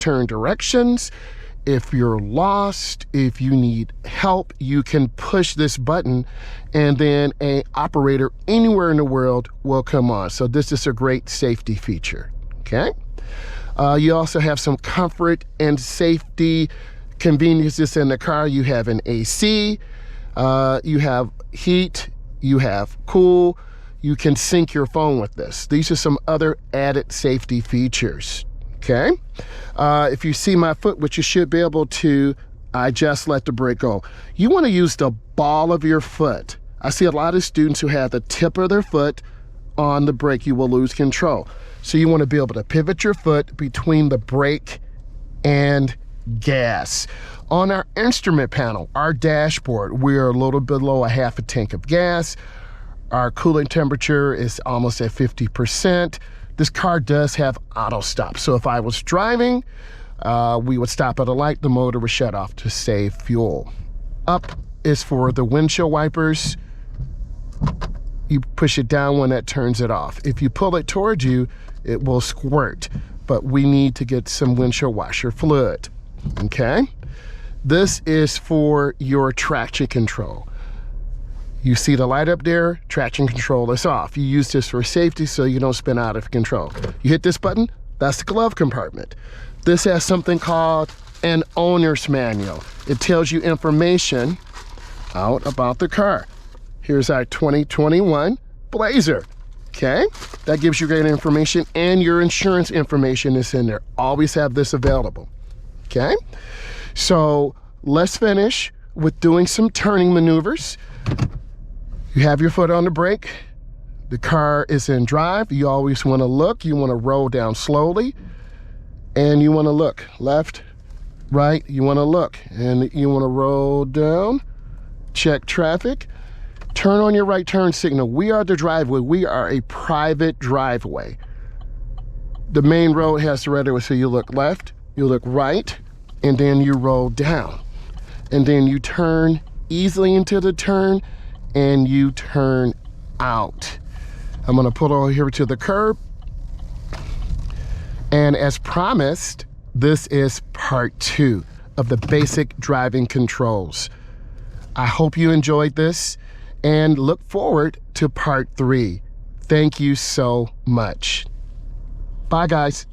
turn directions. If you're lost, if you need help, you can push this button and then an operator anywhere in the world will come on. So this is a great safety feature, okay? You also have some comfort and safety conveniences in the car. You have an AC, you have heat, you have cool, you can sync your phone with this. These are some other added safety features, okay? If you see my foot, which you should be able to, I just let the brake go. You want to use the ball of your foot. I see a lot of students who have the tip of their foot on the brake. You will lose control. So you want to be able to pivot your foot between the brake and gas. On our instrument panel, our dashboard, we're a little below a half a tank of gas. Our coolant temperature is almost at 50%. This car does have auto stop. So if I was driving, we would stop at a light, the motor would shut off to save fuel. Up is for the windshield wipers. You push it down when that turns it off. If you pull it towards you, it will squirt, but we need to get some windshield washer fluid, okay? This is for your traction control. You see the light up there, traction control is off. You use this for safety so you don't spin out of control. You hit this button, that's the glove compartment. This has something called an owner's manual. It tells you information out about the car. Here's our 2021 Blazer, okay? That gives you great information, and your insurance information is in there. Always have this available, okay? So let's finish with doing some turning maneuvers. You have your foot on the brake. The car is in drive. You always want to look. You want to roll down slowly. And you want to look left, right. You want to look. And you want to roll down. Check traffic. Turn on your right turn signal. We are the driveway. We are a private driveway. The main road has the right way. So you look left, you look right, and then you roll down. And then you turn easily into the turn, and you turn out. I'm gonna pull over here to the curb. And as promised, this is part 2 of the basic driving controls. I hope you enjoyed this and look forward to part 3. Thank you so much. Bye, guys.